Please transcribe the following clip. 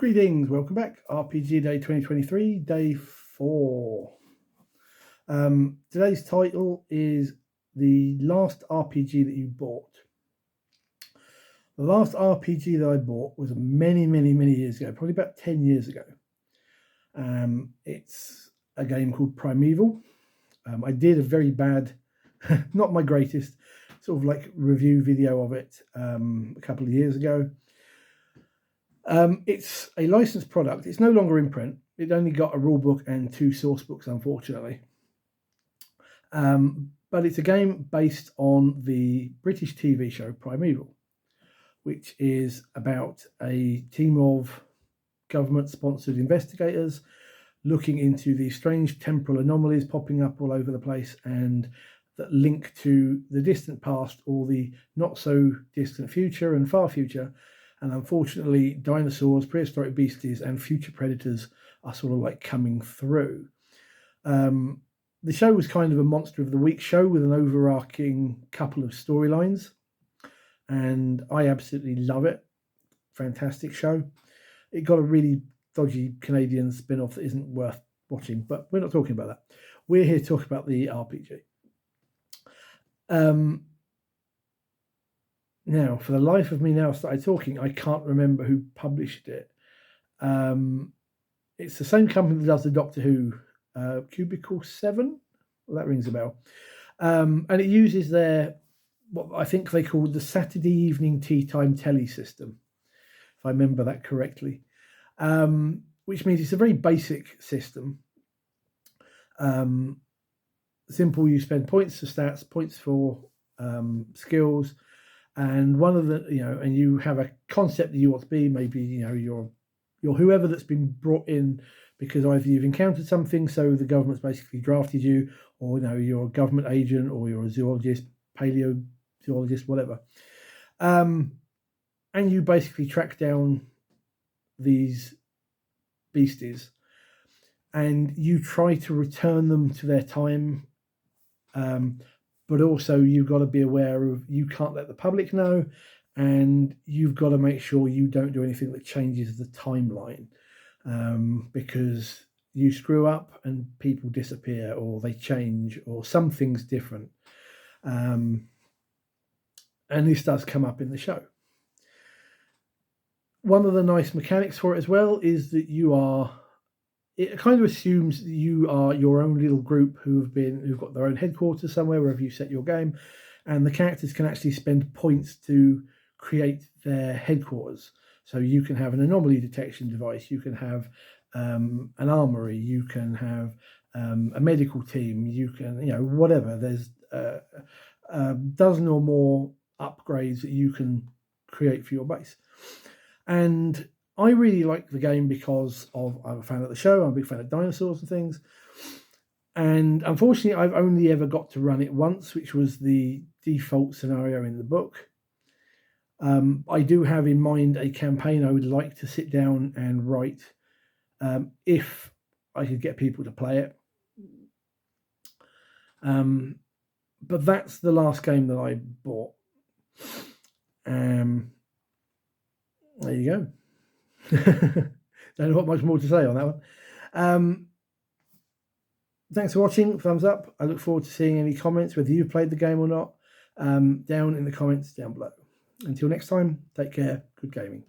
Greetings, welcome back. RPG Day 2023, Day 4. Today's title is The Last RPG That You Bought. The last RPG that I bought was many years ago, probably about 10 years ago. It's a game called Primeval. I did a very bad, not my greatest, sort of like review video of it a couple of years ago. It's a licensed product. It's no longer in print. It only got a rule book and 2 source books, unfortunately. But it's a game based on the British TV show Primeval, which is about a team of government-sponsored investigators looking into these strange temporal anomalies popping up all over the place and that link to the distant past or the not-so-distant future and far future. And unfortunately, dinosaurs, prehistoric beasties, and future predators are sort of like coming through. The show was kind of a Monster of the Week show with an overarching couple of storylines. And I absolutely love it. Fantastic show. It got a really dodgy Canadian spin-off that isn't worth watching, but we're not talking about that. We're here to talk about the RPG. Now, for the life of me now, I started talking, I can't remember who published it. It's the same company that does the Doctor Who, Cubicle 7? Well, that rings a bell. And it uses what I think they call the Saturday evening tea time telly system, if I remember that correctly. Which means it's a very basic system. Simple, you spend points for stats, points for skills, and one of the, and you have a concept that you want to be, maybe, you're whoever that's been brought in because either you've encountered something, so the government's basically drafted you, or, you're a government agent, or you're a zoologist, paleozoologist, whatever. And you basically track down these beasties and you try to return them to their time. But also you've got to be aware of, you can't let the public know, and you've got to make sure you don't do anything that changes the timeline, because you screw up and people disappear or they change or something's different. And this does come up in the show. One of the nice mechanics for it as well is that it kind of assumes that you are your own little group who've got their own headquarters somewhere, wherever you set your game, and the characters can actually spend points to create their headquarters. So you can have an anomaly detection device, you can have an armory, you can have a medical team, you can, whatever. There's a dozen or more upgrades that you can create for your base. And I really like the game because I'm a fan of the show. I'm a big fan of dinosaurs and things. And unfortunately, I've only ever got to run it once, which was the default scenario in the book. I do have in mind a campaign I would like to sit down and write if I could get people to play it. But that's the last game that I bought. There you go. Don't know what much more to say on that one. Thanks for watching. Thumbs up. I look forward to seeing any comments, whether you've played the game or not, down in the comments down below. Until next time, take care. Good gaming.